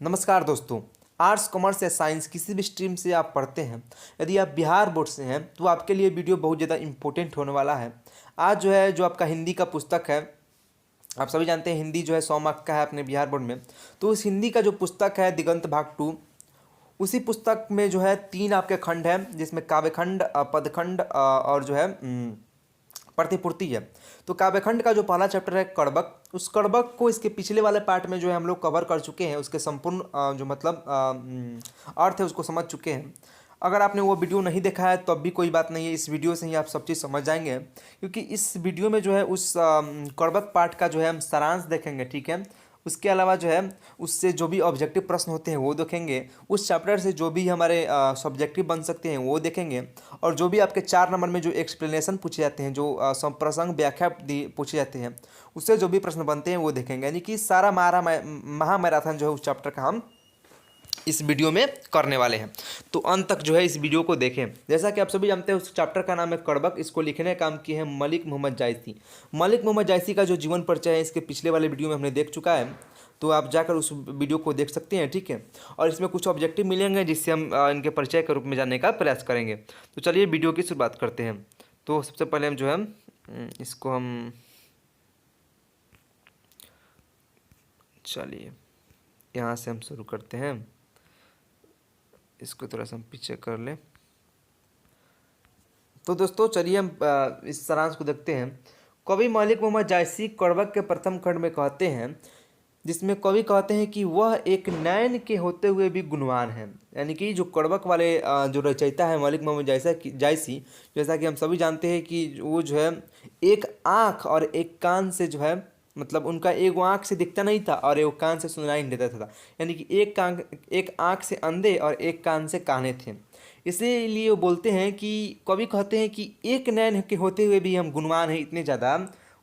नमस्कार दोस्तों। Arts commerce या साइंस किसी भी स्ट्रीम से आप पढ़ते हैं, यदि आप बिहार बोर्ड से हैं तो आपके लिए वीडियो बहुत ज़्यादा इम्पोर्टेंट होने वाला है। आज जो आपका हिंदी का पुस्तक है, आप सभी जानते हैं हिंदी 100 मार्क का है अपने बिहार बोर्ड में। तो उस हिंदी का जो पुस्तक है दिगंत भाग 2, उसी पुस्तक में 3 आपके खंड हैं, जिसमें काव्यखंड, पदखंड और प्रतिपूर्ति है। तो काव्यखंड का जो पहला चैप्टर है कड़बक, उस कड़बक को इसके पिछले वाले पार्ट में हम लोग कवर कर चुके हैं। उसके संपूर्ण अर्थ है उसको समझ चुके हैं। अगर आपने वो वीडियो नहीं देखा है तो अब भी कोई बात नहीं है, इस वीडियो से ही आप सब चीज़ समझ जाएंगे, क्योंकि इस वीडियो में उस कड़बक पार्ट का हम सारांश देखेंगे। ठीक है, उसके अलावा उससे जो भी ऑब्जेक्टिव प्रश्न होते हैं वो देखेंगे, उस चैप्टर से जो भी हमारे सब्जेक्टिव बन सकते हैं वो देखेंगे, और जो भी आपके 4 नंबर में जो एक्सप्लेनेशन पूछे जाते हैं, जो प्रसंग व्याख्या पूछे जाते हैं, उससे जो भी प्रश्न बनते हैं वो देखेंगे। यानी कि सारा महा मैराथन उस चैप्टर का हम इस वीडियो में करने वाले हैं। तो अंत तक इस वीडियो को देखें। जैसा कि आप सभी जानते हैं उस चैप्टर का नाम है कड़बक। इसको लिखने का काम किए हैं मलिक मोहम्मद जायसी। मलिक मोहम्मद जायसी का जो जीवन परिचय है इसके पिछले वाले वीडियो में हमने देख चुका है, तो आप जाकर उस वीडियो को देख सकते हैं। ठीक है, और इसमें कुछ ऑब्जेक्टिव मिलेंगे जिससे हम इनके परिचय के रूप में जानने का प्रयास करेंगे। तो चलिए वीडियो की शुरुआत करते हैं। तो सबसे पहले हम इसको चलिए यहाँ से हम शुरू करते हैं। इसको थोड़ा सा हम पीछे कर लें। तो दोस्तों चलिए हम इस सारांश को देखते हैं। कवि मलिक मोहम्मद जायसी कड़बक के प्रथम खंड में कहते हैं, जिसमें कवि कहते हैं कि वह एक नैन के होते हुए भी गुणवान है। यानी कि जो कड़बक वाले जो रचयिता है मलिक मोहम्मद जायसी, जैसा कि हम सभी जानते हैं कि वो एक आँख और एक कान से मतलब उनका एक आँख से दिखता नहीं था और एक कान से सुनाई नहीं देता था। यानी कि एक आँख से अंधे और एक कान से काने थे। इसीलिए वो बोलते हैं कि कवि कहते हैं कि एक नैन के होते हुए भी हम गुणवान हैं। इतने ज़्यादा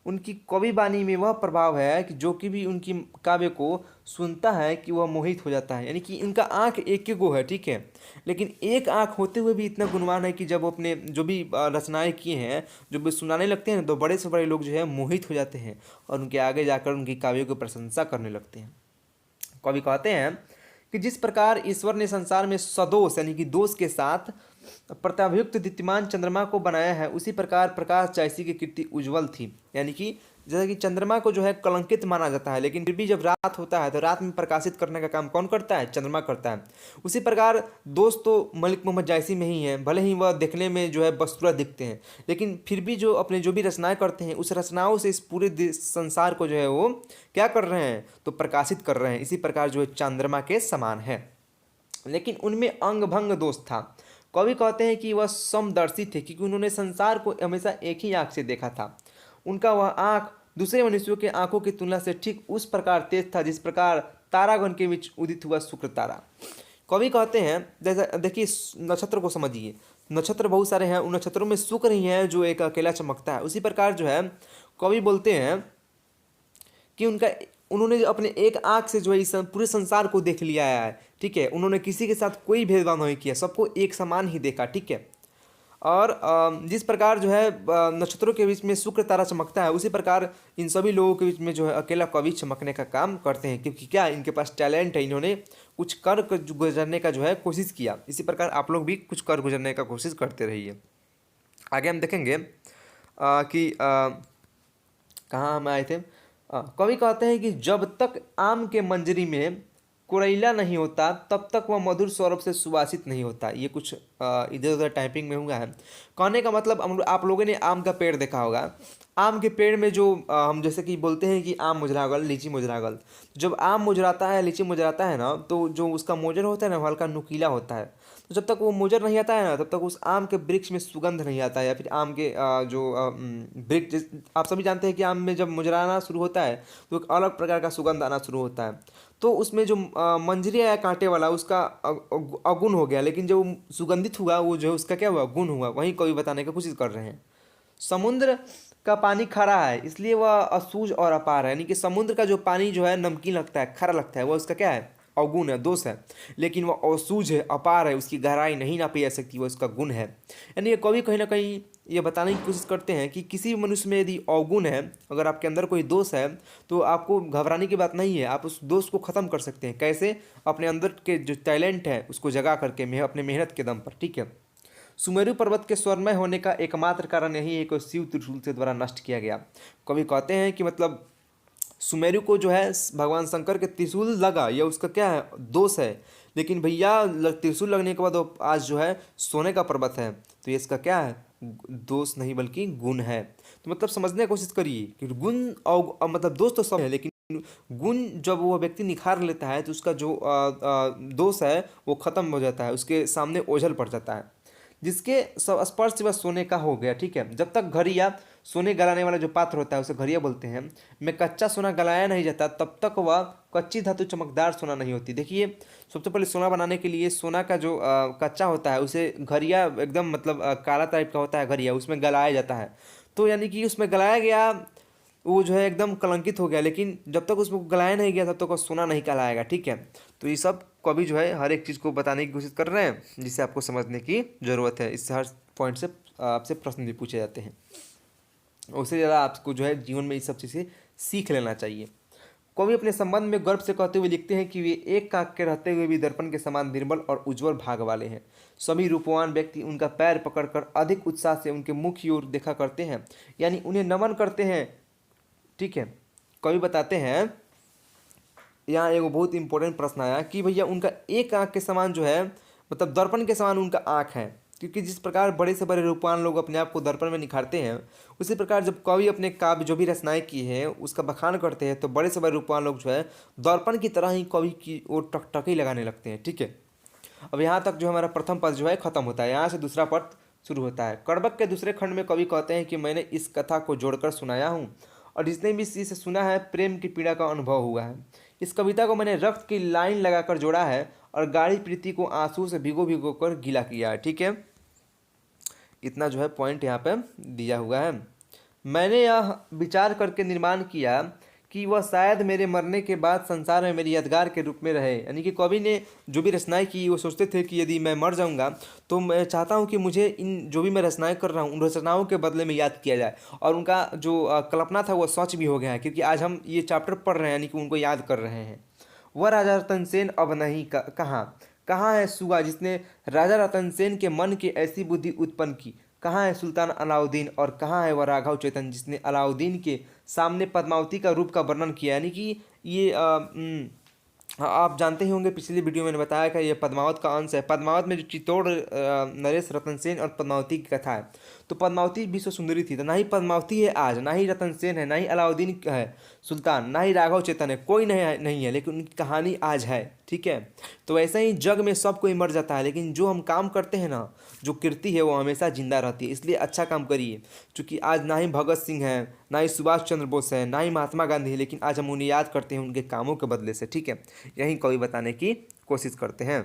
उनकी कवि वाणी में वह प्रभाव है कि जो कि भी उनकी काव्य को सुनता है कि वह मोहित हो जाता है। यानी कि इनका आँख एक ही गो है, ठीक है, लेकिन एक आँख होते हुए भी इतना गुणवान है कि जब वो अपने जो भी रचनाएं किए हैं जो भी सुनाने लगते हैं तो बड़े से बड़े लोग मोहित हो जाते हैं और उनके आगे जाकर उनकी काव्यों की प्रशंसा करने लगते हैं। कवि कहते हैं कि जिस प्रकार ईश्वर ने संसार में सदोष यानी कि दोष के साथ प्रत्याभुक्त दीप्तिमान चंद्रमा को बनाया है, उसी प्रकार प्रकाश जायसी की कीर्ति उज्जवल थी। यानी कि जैसा कि चंद्रमा को कलंकित माना जाता है, लेकिन फिर भी जब रात होता है तो रात में प्रकाशित करने का काम कौन करता है? चंद्रमा करता है। उसी प्रकार दोस्त तो मलिक मोहम्मद जायसी में ही है। भले ही वह देखने में बस्तुरा दिखते हैं, लेकिन फिर भी जो अपने जो भी रचनाएं करते हैं उस रचनाओं से इस पूरे संसार को वो क्या कर रहे हैं? तो प्रकाशित कर रहे हैं। इसी प्रकार चंद्रमा के समान है, लेकिन उनमें अंग भंग दोष था। कवि कहते हैं कि वह समदर्शी थे, क्योंकि उन्होंने संसार को हमेशा एक ही आँख से देखा था। उनका वह आँख दूसरे मनुष्यों के आँखों की तुलना से ठीक उस प्रकार तेज था जिस प्रकार तारागण के बीच उदित हुआ शुक्र तारा। कवि कहते हैं, जैसा देखिए नक्षत्र को समझिए, नक्षत्र बहुत सारे हैं, उन नक्षत्रों में शुक्र ही है जो एक अकेला चमकता है। उसी प्रकार कवि बोलते हैं कि उन्होंने अपने एक आँख से इस पूरे संसार को देख लिया है। ठीक है, उन्होंने किसी के साथ कोई भेदभाव नहीं किया, सबको एक समान ही देखा। ठीक है, और जिस प्रकार नक्षत्रों के बीच में शुक्र तारा चमकता है, उसी प्रकार इन सभी लोगों के बीच में अकेला कवि चमकने का काम करते हैं, क्योंकि क्या इनके पास टैलेंट है, इन्होंने कुछ कर गुजरने का कोशिश किया। इसी प्रकार आप लोग भी कुछ कर गुजरने का कोशिश करते रहिए। आगे हम देखेंगे कि कहाँ हम आए थे। कवि कहते हैं कि जब तक आम के मंजरी में कुरैला नहीं होता तब तक वह मधुर सौरभ से सुवासित नहीं होता। ये कुछ इधर उधर टाइपिंग में हुआ है। कहने का मतलब, आप लोगों ने आम का पेड़ देखा होगा। आम के पेड़ में हम जैसे कि बोलते हैं कि आम मुजरागल, लीची मुजरागल। जब आम मुजराता है, लीची मुजराता है ना, तो जो उसका मोजर होता है ना, हल्का नुकीला होता है। तो जब तक वो मोजर नहीं आता है ना, तब तक उस आम के वृक्ष में सुगंध नहीं आता है, या फिर आम के वृक्ष, आप सभी जानते हैं कि आम में जब मुजराना शुरू होता है तो एक अलग प्रकार का सुगंध आना शुरू होता है। तो उसमें जो मंजरी आया कांटे वाला, उसका अगुण हो गया, लेकिन जब वो सुगंधित हुआ वो उसका क्या हुआ? गुण हुआ। वहीं कवि बताने की कोशिश कर रहे हैं। समुद्र का पानी खारा है इसलिए वह असूझ और अपार है। यानी कि समुद्र का जो पानी नमकीन लगता है, खारा लगता है, वह उसका क्या है? अवगुण है, दोष है, लेकिन वह असूझ है, अपार है, उसकी गहराई नहीं नापी जा सकती, वह उसका गुण है। यानी ये कवि कहीं ना कहीं ये बताने की कोशिश करते हैं कि किसी भी मनुष्य में यदि अवगुण है, अगर आपके अंदर कोई दोष है, तो आपको घबराने की बात नहीं है, आप उस दोष को ख़त्म कर सकते हैं। कैसे? अपने अंदर के जो टैलेंट है उसको जगा करके, अपने मेहनत के दम पर, ठीक है। सुमेरु पर्वत के स्वर्णमय होने का एकमात्र कारण यही है कि शिव त्रिशूल से द्वारा नष्ट किया गया। कवि कहते हैं कि मतलब सुमेरु को जो है भगवान शंकर के त्रिशूल लगा, यह उसका क्या है, दोष है, लेकिन भैया त्रिशूल लगने के बाद वो आज जो है सोने का पर्वत है, तो ये इसका क्या है, दोष नहीं बल्कि गुण है। तो मतलब समझने की कोशिश करिए कि गुण और मतलब दोष तो सब है, लेकिन गुण जब वो व्यक्ति निखार लेता है तो उसका जो दोष है वो खत्म हो जाता है, उसके सामने ओझल पड़ जाता है। जिसके सब स्पर्श बस सोने का हो गया, ठीक है। जब तक घड़िया सोने गलाने वाला जो पात्र होता है उसे घड़िया बोलते हैं, में कच्चा सोना गलाया नहीं जाता तब तक वह कच्ची धातु चमकदार सोना नहीं होती। देखिए, सबसे पहले सोना बनाने के लिए सोना का जो कच्चा होता है उसे घड़िया एकदम मतलब काला टाइप का होता है घड़िया, उसमें गलाया जाता है। तो यानी कि उसमें गलाया गया, वो जो है एकदम कलंकित हो गया, लेकिन जब तक उसको गलाया नहीं गया तब तक वो सोना नहीं कहलाएगा, ठीक है। तो ये सब कवि जो है हर एक चीज़ को बताने की कोशिश कर रहे हैं जिसे आपको समझने की ज़रूरत है। इससे हर पॉइंट से आपसे प्रश्न भी पूछे जाते हैं, उससे ज़्यादा आपको जो है जीवन में ये सब चीज़ें सीख लेना चाहिए। कवि अपने संबंध में गर्व से कहते हुए लिखते हैं कि वे एक काक के रहते हुए भी दर्पण के समान निर्मल और उज्ज्वल भाग वाले हैं। सभी रूपवान व्यक्ति उनका पैर पकड़कर अधिक उत्साह से उनके मुख की ओर देखा करते हैं, यानी उन्हें नमन करते हैं, ठीक है। कवि बताते हैं, यहाँ एक बहुत इंपॉर्टेंट प्रश्न आया कि भैया उनका एक आँख के समान जो है, मतलब दर्पण के समान उनका आँख है, क्योंकि जिस प्रकार बड़े से बड़े रूपवान लोग अपने आप को दर्पण में निखारते हैं, उसी प्रकार जब कवि अपने काव्य जो भी रचनाएं की हैं उसका बखान करते हैं तो बड़े से बड़े रूपवान लोग जो है दर्पण की तरह ही कवि की ओर टकटकी लगाने लगते हैं, ठीक है। अब यहाँ तक जो हमारा प्रथम पद जो है खत्म होता है, यहाँ से दूसरा पद शुरू होता है। कड़बक के दूसरे खंड में कवि कहते हैं कि मैंने इस कथा को जोड़कर सुनाया हूँ और जिसने भी इसे सुना है प्रेम की पीड़ा का अनुभव हुआ है। इस कविता को मैंने रक्त की लाइन लगाकर जोड़ा है और गाढ़ी प्रीति को आंसू से भिगो भिगो कर गीला किया है, ठीक है। इतना जो है पॉइंट यहाँ पे दिया हुआ है। मैंने यह विचार करके निर्माण किया कि वह शायद मेरे मरने के बाद संसार में मेरी यादगार के रूप में रहे। यानी कि कवि ने जो भी रचनाएं की वो सोचते थे कि यदि मैं मर जाऊंगा तो मैं चाहता हूं कि मुझे इन जो भी मैं रचनाएं कर रहा हूं उन रचनाओं के बदले में याद किया जाए। और उनका जो कल्पना था वो सच भी हो गया है, क्योंकि आज हम ये चैप्टर पढ़ रहे हैं, यानी कि उनको याद कर रहे हैं। वह राजा रतन सेन अब नहीं कहाँ है सुगा जिसने राजा रतन सेन के मन की ऐसी बुद्धि उत्पन्न की? कहाँ है सुल्तान अलाउद्दीन और कहाँ है वह राघव चेतन जिसने अलाउद्दीन के सामने पद्मावती का रूप का वर्णन किया? यानी कि ये आप जानते ही होंगे, पिछली वीडियो में मैंने बताया कि ये पद्मावत का अंश है। पद्मावत में जो चित्तौड़ नरेश रतन सेन और पद्मावती की कथा है, तो पद्मावती विश्व सुंदरी थी, तो ना ही पद्मावती है आज, ना ही रतन सेन है, ना ही अलाउद्दीन है सुल्तान, ना ही राघव चेतन है, कोई नहीं है, लेकिन उनकी कहानी आज है, ठीक है। तो ऐसे ही जग में सब कोई मर जाता है, लेकिन जो हम काम करते हैं ना, जो कीर्ति है वो हमेशा जिंदा रहती है। इसलिए अच्छा काम करिए, क्योंकि आज ना ही भगत सिंह है, ना ही सुभाष चंद्र बोस है, ना ही महात्मा गांधी है, लेकिन आज हम उन्हें याद करते हैं उनके कामों के बदले से, ठीक है। यही कवि बताने की कोशिश करते हैं।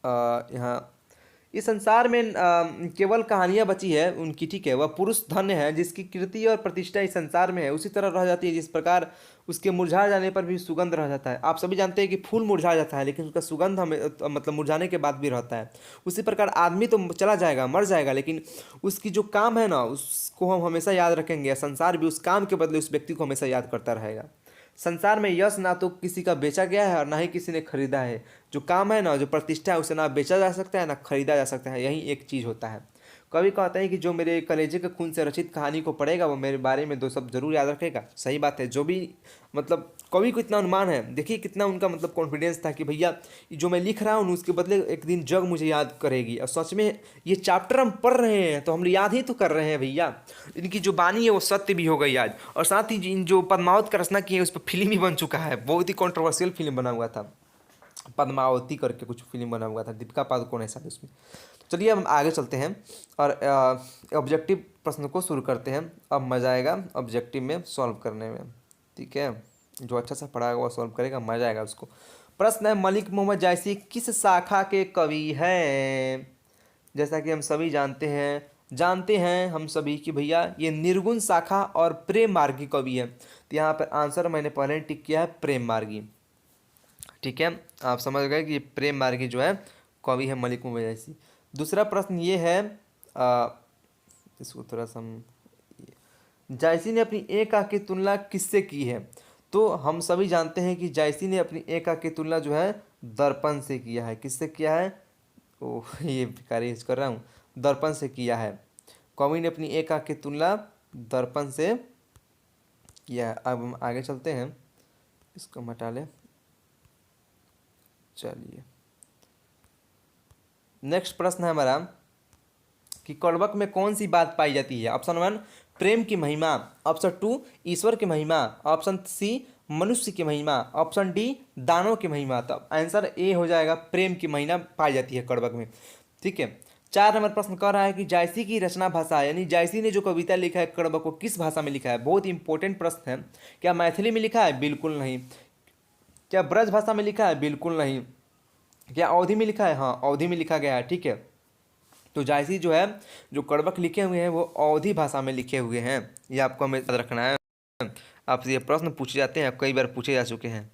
यहाँ इस संसार में केवल कहानियाँ बची है उनकी, ठीक है। वह पुरुष धन्य है जिसकी कीर्ति और प्रतिष्ठा इस संसार में है, उसी तरह रह जाती है जिस प्रकार उसके मुरझा जाने पर भी सुगंध रह जाता है। आप सभी जानते हैं कि फूल मुरझा जाता है लेकिन उसका सुगंध हमें मतलब मुरझाने के बाद भी रहता है। उसी प्रकार आदमी तो चला जाएगा, मर जाएगा, लेकिन उसकी जो काम है ना उसको हम हमेशा याद रखेंगे। संसार भी उस काम के बदले उस व्यक्ति को हमेशा याद करता रहेगा। संसार में यश ना तो किसी का बेचा गया है और ना ही किसी ने खरीदा है। जो काम है ना, जो प्रतिष्ठा है, उसे ना बेचा जा सकता है ना खरीदा जा सकता है, यही एक चीज़ होता है। कवि कहते हैं कि जो मेरे कलेजे के खून से रचित कहानी को पढ़ेगा वो मेरे बारे में दो शब्द जरूर याद रखेगा। सही बात है, जो भी मतलब कवि को इतना अनुमान है, देखिए कितना उनका मतलब कॉन्फिडेंस था कि भैया जो मैं लिख रहा हूँ उसके बदले एक दिन जग मुझे याद करेगी। और सच में ये चैप्टर हम पढ़ रहे हैं तो हम याद ही तो कर रहे हैं भैया। इनकी जो बानी है वो सत्य भी हो गई आज। और साथ ही इन जो पद्मावत का रचना की है उस पर फिल्म भी बन चुका है, बहुत ही कॉन्ट्रोवर्शियल फिल्म बना हुआ था, पद्मावती करके कुछ फिल्म बना हुआ था, दीपिका पादुकोण है शायद उसमें। चलिए हम आगे चलते हैं और ऑब्जेक्टिव प्रश्न को शुरू करते हैं। अब मज़ा आएगा ऑब्जेक्टिव में सॉल्व करने में, ठीक है। जो अच्छा सा पढ़ाएगा वो सॉल्व करेगा, मज़ा आएगा उसको। प्रश्न है, मलिक मोहम्मद जायसी किस शाखा के कवि हैं? जैसा कि हम सभी जानते हैं हम सभी कि भैया ये निर्गुण शाखा और प्रेम मार्गी कवि है। तो यहाँ पर आंसर मैंने पहले टिक किया है प्रेम मार्गी, ठीक है, आप समझ गए कि प्रेम मार्गी जो है कवि है मलिक मोहम्मद जायसी। दूसरा प्रश्न ये है, इसको थोड़ा सा जायसी ने अपनी एक आंख की तुलना किससे की है? तो हम सभी जानते हैं कि जायसी ने अपनी एक आंख की तुलना जो है दर्पण से किया है। किससे किया है? ओह ये बेकारी कर रहा हूँ, दर्पण से किया है। कवि ने अपनी एक आंख की तुलना दर्पण से किया है। अब हम आगे चलते हैं, इसको हटा लें। चलिए नेक्स्ट प्रश्न है हमारा कि कड़बक में कौन सी बात पाई जाती है? ऑप्शन 1 प्रेम की महिमा, ऑप्शन 2 ईश्वर की महिमा, ऑप्शन सी मनुष्य की महिमा, ऑप्शन डी दानव की महिमा। तो आंसर ए हो जाएगा, प्रेम की महिमा पाई जाती है कड़बक में। ठीक है, 4 नंबर प्रश्न कह रहा है कि जायसी की रचना भाषा, यानी जायसी ने जो कविता लिखा है कड़बक को किस भाषा में लिखा है? बहुत इंपॉर्टेंट प्रश्न है। क्या मैथिली में लिखा है? बिल्कुल नहीं। क्या ब्रज भाषा में लिखा है? बिल्कुल नहीं। क्या अवधि में लिखा है? हाँ अवधि में लिखा गया है। ठीक है, तो जायसी जो है जो कड़बक लिखे हुए हैं वो अवधी भाषा में लिखे हुए हैं, ये आपको हमें याद रखना है। आपसे ये प्रश्न पूछे जाते हैं, कई बार पूछे जा चुके हैं।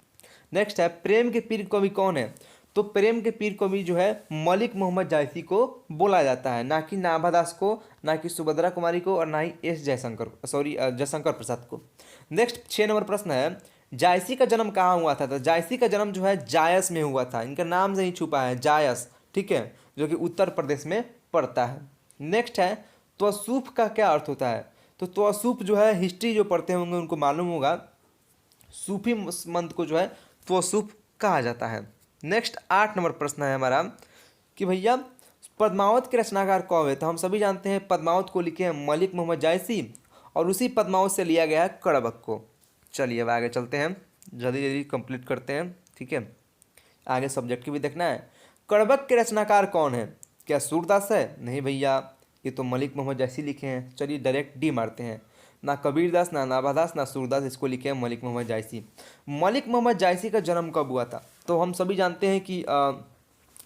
नेक्स्ट है प्रेम के पीर कवि कौन है? तो प्रेम के पीर कवि जो है मलिक मोहम्मद जायसी को बोला जाता है, ना कि नाभादास को, ना कि सुभद्रा कुमारी को, और ना ही एस जयशंकर जयशंकर प्रसाद को। नेक्स्ट 6 नंबर प्रश्न है जायसी का जन्म कहाँ हुआ था? तो जायसी का जन्म जो है जायस में हुआ था, इनका नाम से ही छुपा है जायस। ठीक है, जो कि उत्तर प्रदेश में पड़ता है। नेक्स्ट है त्वसूफ का क्या अर्थ होता है? तो त्वसूफ जो है हिस्ट्री जो पढ़ते होंगे उनको मालूम होगा, सूफी मंत्र को जो है त्वसूफ कहा जाता है। नेक्स्ट 8 नंबर प्रश्न है हमारा कि भैया पद्मावत के रचनाकार कौन है? तो हम सभी जानते हैं पद्मावत को लिखे हैं मलिक मोहम्मद जायसी, और उसी पद्मावत से लिया गया है कड़बक को। चलिए अब आगे चलते हैं, जल्दी जल्दी कंप्लीट करते हैं। ठीक है, आगे सब्जेक्ट भी देखना है। कड़बक के रचनाकार कौन है? क्या सूरदास है? नहीं भैया, ये तो मलिक मोहम्मद जायसी लिखे हैं। चलिए डायरेक्ट डी मारते हैं, ना कबीरदास, ना नाभादास, ना सूरदास, इसको लिखे हैं मलिक मोहम्मद जायसी। मलिक मोहम्मद जायसी का जन्म कब हुआ था? तो हम सभी जानते हैं कि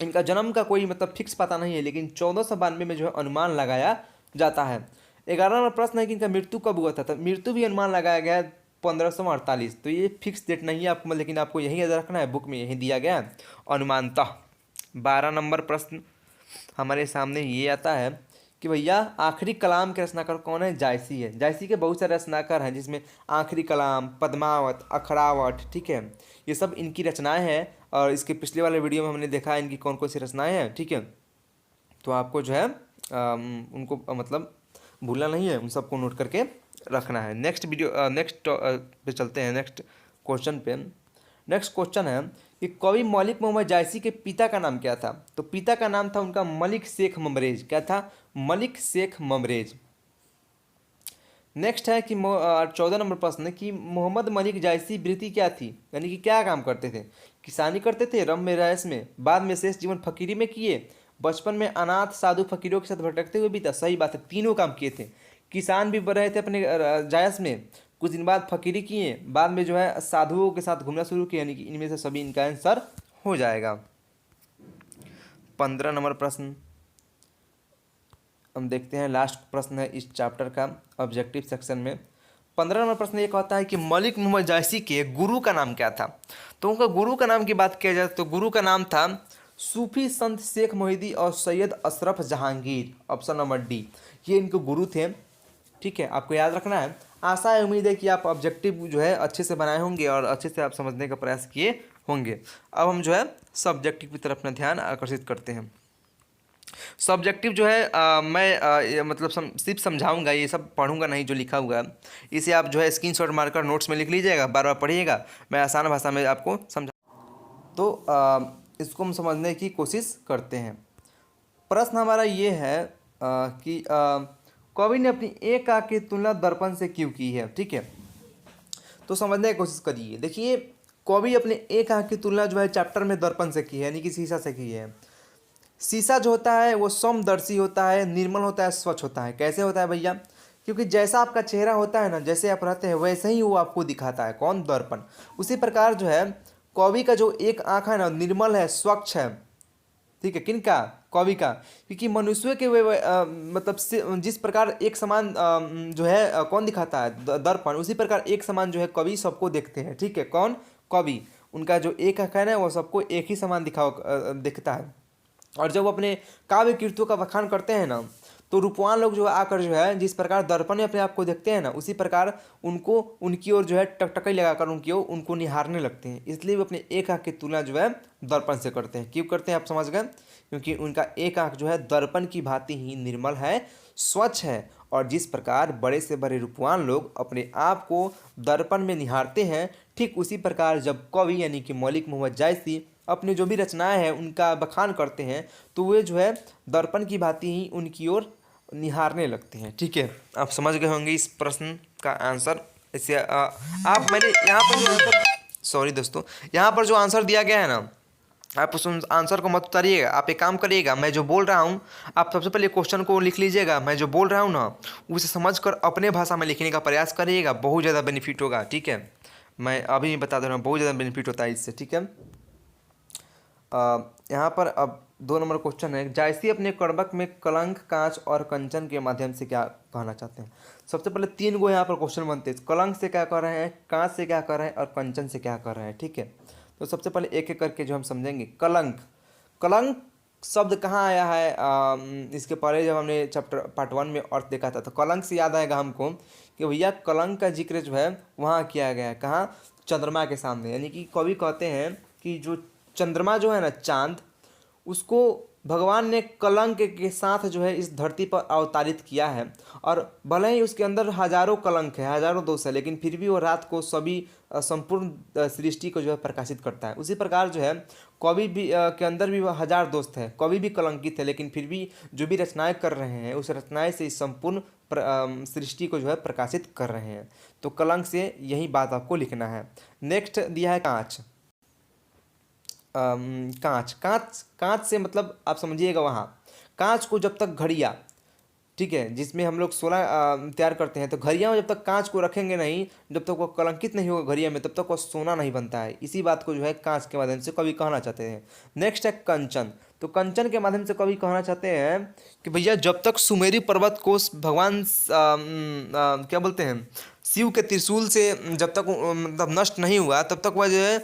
इनका जन्म का कोई मतलब फिक्स पता नहीं है, लेकिन 1492 में जो है अनुमान लगाया जाता है। 11 नंबर प्रश्न है कि इनका मृत्यु कब हुआ था? तो मृत्यु भी अनुमान लगाया गया है 1548। तो ये फिक्स डेट नहीं है आपको, लेकिन आपको यही याद रखना है, बुक में यही दिया गया है अनुमानतः। 12 नंबर प्रश्न हमारे सामने ये आता है कि भैया आखिरी कलाम के रचनाकार कौन है? जायसी है। जायसी के बहुत सारे रचनाकार हैं, जिसमें आखिरी कलाम, पद्मावत, अखड़ावट, ठीक है, ये सब इनकी रचनाएं हैं। और इसके पिछले वाले वीडियो में हमने देखा है इनकी कौन कौन सी रचनाएं हैं। ठीक है, तो आपको जो है उनको मतलब भूलना नहीं है, उन सबको नोट करके रखना है। नेक्स्ट पे चलते हैं, नेक्स्ट क्वेश्चन पे। नेक्स्ट क्वेश्चन है कि कवि मलिक मोहम्मद जायसी के पिता का नाम क्या था? तो पिता का नाम था उनका मलिक शेख ममरेज। क्या था? मलिक शेख ममरेज। नेक्स्ट है कि 14 नंबर प्रश्न है कि मोहम्मद मलिक जायसी वृत्ति क्या थी, यानी कि क्या काम करते थे? किसानी करते थे, रम्य रैस में, बाद में शेष जीवन फकीरी में किए, बचपन में अनाथ साधु फकीरों के साथ भटकते हुए बीता। सही बात है, तीनों काम किए थे। किसान भी रहे थे अपने जायस में, कुछ दिन बाद फकीरी किए, बाद में जो है साधुओं के साथ घूमना शुरू किया, यानी कि इनमें से सभी इनका आंसर हो जाएगा। 15 नंबर प्रश्न हम देखते हैं, लास्ट प्रश्न है इस चैप्टर का ऑब्जेक्टिव सेक्शन में। 15 नंबर प्रश्न ये कहता है कि मलिक मोहम्मद जायसी के गुरु का नाम क्या था? तो उनका गुरु का नाम की बात किया जाए तो गुरु का नाम था सूफी संत शेख मोहिदी और Syed Ashraf Jahangir. Option number D, ये इनके गुरु थे। ठीक है, आपको याद रखना है। आशा है, उम्मीद है कि आप ऑब्जेक्टिव जो है अच्छे से बनाए होंगे और अच्छे से आप समझने का प्रयास किए होंगे। अब हम जो है सब्जेक्टिव की तरफ अपना ध्यान आकर्षित करते हैं। सब्जेक्टिव जो है मैं मतलब सिर्फ समझाऊंगा, ये सब पढ़ूंगा नहीं जो लिखा हुआ है। इसे आप जो है स्क्रीनशॉट मारकर नोट्स में लिख लीजिएगा, बार बार पढ़िएगा, मैं आसान भाषा में आपको समझा। तो इसको हम समझने की कोशिश करते हैं। प्रश्न हमारा ये है कि कवि ने अपनी एक आंख की तुलना दर्पण से क्यों की है? ठीक है, तो समझने की कोशिश करिए। देखिए, कवि अपने एक आंख की तुलना जो है चैप्टर में दर्पण से की है, यानी कि शीशा से की है। शीशा जो होता है वो समदर्शी होता है, निर्मल होता है, स्वच्छ होता है। कैसे होता है भैया? क्योंकि जैसा आपका चेहरा होता है ना, जैसे आप रहते हैं वैसे ही वो आपको दिखाता है। कौन? दर्पण। उसी प्रकार जो है कवि का जो एक आंख है ना, निर्मल है, स्वच्छ है। ठीक है, किनका? कवि का। क्योंकि मनुष्य के मतलब जिस प्रकार एक समान जो है कौन दिखाता है? दर्पण। उसी प्रकार एक समान जो है कवि सबको देखते हैं। ठीक है, कौन? कवि। उनका जो एक आंख है ना वो सबको एक ही समान दिखता है। और जब वो अपने काव्य कृतियों का बखान करते हैं ना तो रूपवान लोग जो आकर जो है जिस प्रकार दर्पण में अपने आप को देखते हैं ना उसी प्रकार उनको उनकी ओर जो है टकटकी लगाकर उनकी ओर उनको निहारने लगते हैं। इसलिए वो अपने एक आंख की तुलना जो है दर्पण से करते हैं। क्यों करते हैं आप समझ गए? क्योंकि उनका एक आंख जो है दर्पण की भांति ही निर्मल है, स्वच्छ है। और जिस प्रकार बड़े से बड़े रूपवान लोग अपने आप को दर्पण में निहारते हैं, ठीक उसी प्रकार जब कवि यानी कि मलिक मोहम्मद जायसी अपने जो भी रचनाएं हैं उनका बखान करते हैं तो वे जो है दर्पण की भांति ही उनकी ओर निहारने लगते हैं। ठीक है, आप समझ गए होंगे इस प्रश्न का आंसर। इसे आप मैंने यहाँ पर जो आंसर, सॉरी दोस्तों, यहाँ पर जो आंसर दिया गया है ना आप उस आंसर को मत उतारिएगा। आप एक काम करिएगा, मैं जो बोल रहा हूँ आप सबसे पहले क्वेश्चन को लिख लीजिएगा। मैं जो बोल रहा हूँ ना उसे समझकर अपने भाषा में लिखने का प्रयास करिएगा, बहुत ज़्यादा बेनिफिट होगा। ठीक है, मैं अभी बता दे रहा हूँ, बहुत ज़्यादा बेनिफिट होता है इससे। ठीक है, यहाँ पर अब 2 नंबर क्वेश्चन है, जायसी अपने कर्मक में कलंक, कांच और कंचन के माध्यम से क्या कहना चाहते हैं? सबसे पहले 3 गो यहाँ पर क्वेश्चन बनते हैं। कलंक से क्या कर रहे हैं, कांच से क्या कर रहे हैं और कंचन से क्या कर रहे हैं। ठीक है, तो सबसे पहले एक एक करके जो हम समझेंगे। कलंक, कलंक शब्द कहाँ आया है? इसके पहले जब हमने चैप्टर पार्ट 1 में अर्थ देखा था तो कलंक से याद आएगा हमको कि भैया कलंक का जिक्र जो है वहाँ किया गया है। कहाँ? चंद्रमा के सामने। यानी कि कवि कहते हैं कि जो चंद्रमा जो है ना, चांद, उसको भगवान ने कलंक के साथ जो है इस धरती पर अवतारित किया है। और भले ही उसके अंदर हजारों कलंक है, हजारों दोष है, लेकिन फिर भी वो रात को सभी संपूर्ण सृष्टि को जो है प्रकाशित करता है। उसी प्रकार जो है कवि भी के अंदर भी वह 1000 दोस्त है, कवि भी कलंकित है, लेकिन फिर भी जो भी रचनाएं कर रहे हैं उस रचनाएं से इस संपूर्ण सृष्टि को जो है प्रकाशित कर रहे हैं। तो कलंक से यही बात आपको लिखना है। नेक्स्ट दिया है कांच। कांच, कांच, कांच से मतलब आप समझिएगा वहाँ कांच को जब तक घड़िया, ठीक है, जिसमें हम लोग सोना तैयार करते हैं, तो घड़िया में जब तक कांच को रखेंगे नहीं, जब तक वो कलंकित नहीं होगा घड़िया में, तब तक वो सोना नहीं बनता है। इसी बात को जो है कांच के माध्यम से कवि कहना चाहते हैं। नेक्स्ट है कंचन। तो कंचन के माध्यम से कवि कहना चाहते हैं कि भैया जब तक सुमेरु पर्वत को भगवान क्या बोलते हैं, शिव के त्रिशूल से जब तक मतलब नष्ट नहीं हुआ तब तक वह जो है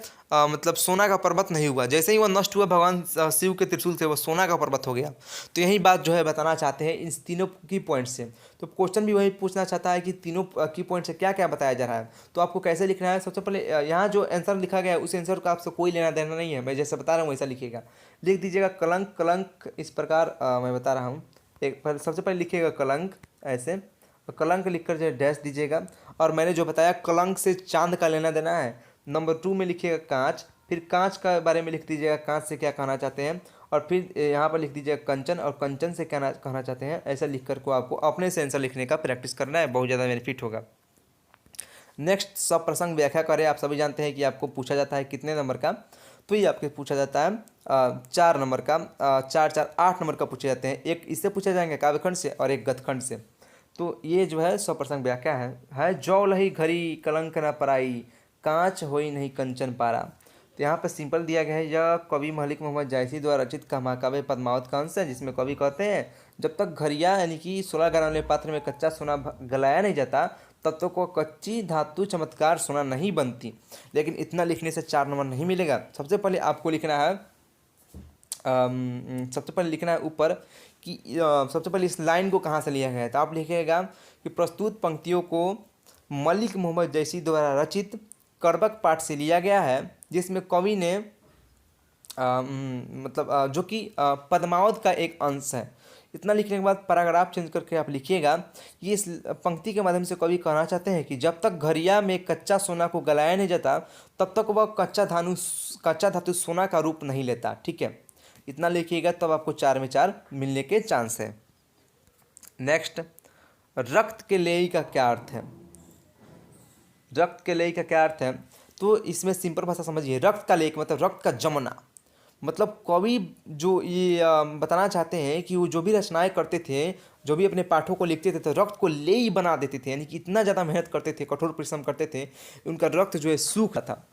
मतलब सोना का पर्वत नहीं हुआ। जैसे ही वह नष्ट हुआ भगवान शिव के त्रिशूल से वह सोना का पर्वत हो गया। तो यही बात जो है बताना चाहते हैं इस तीनों की पॉइंट से। तो क्वेश्चन भी वही पूछना चाहता है कि तीनों की पॉइंट से क्या क्या बताया जा रहा है। तो आपको कैसे लिखना है? सबसे पहले यहाँ जो आंसर लिखा गया है उस आंसर का आपसे कोई लेना देना नहीं है, मैं जैसे बता रहा हूँ वैसा लिखिएगा। लिख दीजिएगा कलंक, कलंक इस प्रकार मैं बता रहा हूँ। सबसे पहले लिखिएगा कलंक ऐसे, कलंक लिखकर जो डैश दीजिएगा। और मैंने जो बताया कलंक से चांद का लेना देना है। नंबर 2 में लिखिएगा कांच, फिर कांच का बारे में लिख दीजिएगा, कांच से क्या कहना चाहते हैं। और फिर यहाँ पर लिख दीजिएगा कंचन, और कंचन से क्या कहना चाहते हैं। ऐसा लिख कर को आपको अपने से आंसर लिखने का प्रैक्टिस करना है, बहुत ज़्यादा बेनिफिट होगा। नेक्स्ट सब प्रसंग व्याख्या करें। आप सभी जानते हैं कि आपको पूछा जाता है कितने नंबर का? तो ये आपके पूछा जाता है 4 नंबर का, 4 4 8 नंबर का पूछे जाते हैं। एक इससे पूछे जाएंगे काव्यखंड से और एक गद्यखंड से। तो ये जो है स्वप्रसंग व्याख्या है जौ लही घड़ी कलंक न पराई, कांच होई नहीं कंचन पारा। तो यहाँ पर सिंपल दिया गया है, यह कवि मलिक मोहम्मद जायसी द्वारा रचित का महाकाव्य पद्मावत का अंश है, जिसमें कवि कहते हैं जब तक घड़िया यानी कि 16 ग्राम वाले पात्र में कच्चा सोना गलाया नहीं जाता तब तक वो कच्ची धातु चमत्कार सोना नहीं बनती। लेकिन इतना लिखने से 4 नंबर नहीं मिलेगा। सबसे पहले आपको लिखना है सबसे पहले लिखना है ऊपर कि सबसे पहले इस लाइन को कहाँ से लिया गया है। तो आप लिखिएगा कि प्रस्तुत पंक्तियों को मलिक मोहम्मद जैसी द्वारा रचित कर्बक पाठ से लिया गया है, जिसमें कवि ने मतलब जो कि पद्मावत का एक अंश है। इतना लिखने के बाद पैराग्राफ चेंज करके आप लिखिएगा कि इस पंक्ति के माध्यम से कवि कहना चाहते हैं कि जब तक घड़िया में कच्चा सोना को गलाया नहीं जाता तब तक वह कच्चा धातु सोना का रूप नहीं लेता। ठीक है, इतना लिखिएगा तब आपको 4 में 4 मिलने के चांस है। नेक्स्ट, रक्त के लेई का क्या अर्थ है? रक्त के लेई का क्या अर्थ है? तो इसमें सिंपल भाषा समझिए, रक्त का लेक मतलब रक्त का जमना। मतलब कवि जो ये बताना चाहते हैं कि वो जो भी रचनाएं करते थे, जो भी अपने पाठों को लिखते थे, तो रक्त को लेई बना देते थे। यानी कि इतना ज़्यादा मेहनत करते थे, कठोर परिश्रम करते थे, उनका रक्त जो है सूखा था।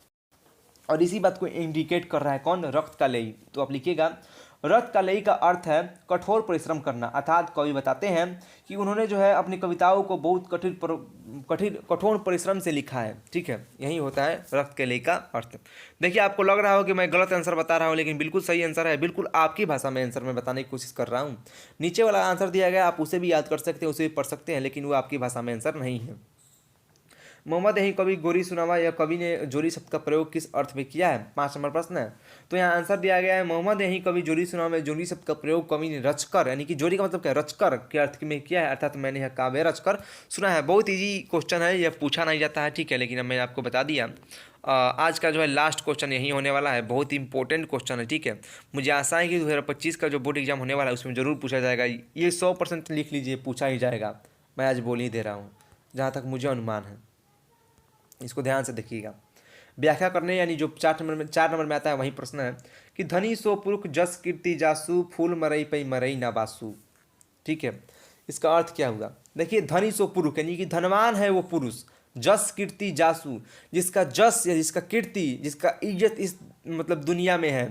और इसी बात को इंडिकेट कर रहा है कौन? रक्त का लेई। तो आप लिखिएगा रथ कलई का अर्थ है कठोर परिश्रम करना, अर्थात कवि बताते हैं कि उन्होंने जो है अपनी कविताओं को बहुत कठोर परिश्रम से लिखा है। ठीक है, यही होता है रथ कलई का अर्थ। देखिए, आपको लग रहा हो कि मैं गलत आंसर बता रहा हूँ, लेकिन बिल्कुल सही आंसर है, बिल्कुल आपकी भाषा में आंसर मैं बताने की कोशिश कर रहा हूँ। नीचे वाला आंसर दिया गया, आप उसे भी याद कर सकते हैं, उसे भी पढ़ सकते हैं, लेकिन वो आपकी भाषा में आंसर नहीं है। मोहम्मद यही कवि गोरी सुनावा या कवि ने जोरी शब्द का प्रयोग किस अर्थ में किया है? 5 नंबर प्रश्न है। तो यहाँ आंसर दिया गया है, मोहम्मद यही कवि जोरी सुनावा में जोरी शब्द का प्रयोग कवि ने रचकर, यानी कि जोरी का मतलब क्या है, रचकर के अर्थ में किया है, अर्थात मैंने यह काव्य रचकर सुना है। बहुत ईजी क्वेश्चन है, यह पूछा नहीं जाता है, ठीक है, लेकिन अब मैंने आपको बता दिया। आज का जो है लास्ट क्वेश्चन यही होने वाला है, बहुत ही इंपॉर्टेंट क्वेश्चन है। ठीक है, मुझे आशा है कि 2025 का जो बोर्ड एग्जाम होने वाला है उसमें जरूर पूछा जाएगा। ये 100% लिख लीजिए, पूछा ही जाएगा, मैं आज बोल ही दे रहा हूँ, जहाँ तक मुझे अनुमान है। इसको ध्यान से देखिएगा। व्याख्या करने यानी जो 4 नंबर में आता है वही प्रश्न है कि धनी सो पुरुष जस कीर्ति जासु फूल मरई पई मरई ना बासु। ठीक है, इसका अर्थ क्या हुआ? देखिए, धनी सो पुरुष यानी कि धनवान है वो पुरुष, जस कीर्ति जासु जिसका जस या जिसका कीर्ति जिसका इज्जत इस मतलब दुनिया में है,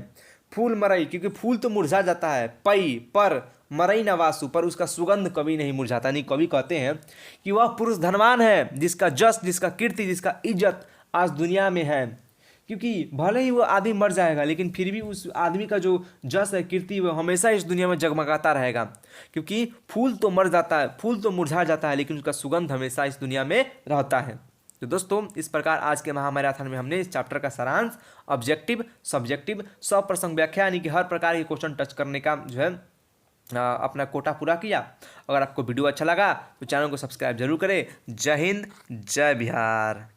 फूल मरई क्योंकि फूल तो मुरझा जाता है, पई पर मरई नवासु पर उसका सुगंध कभी नहीं मुरझाता। नहीं, कवि कहते हैं कि वह पुरुष धनवान है जिसका जस जिसका कीर्ति जिसका इज्जत आज दुनिया में है, क्योंकि भले ही वो आदमी मर जाएगा लेकिन फिर भी उस आदमी का जो जस है कीर्ति वो हमेशा इस दुनिया में जगमगाता रहेगा, क्योंकि फूल तो मर जाता है, फूल तो मुरझा जाता है, लेकिन उसका सुगंध हमेशा इस दुनिया में रहता है। तो दोस्तों, इस प्रकार आज के महामैराथन में हमने इस चैप्टर का सारांश, ऑब्जेक्टिव, सब्जेक्टिव, सप्रसंग व्याख्या यानी कि हर प्रकार के क्वेश्चन टच करने का जो है अपना कोटा पूरा किया। अगर आपको वीडियो अच्छा लगा तो चैनल को सब्सक्राइब जरूर करें। जय हिंद, जय बिहार।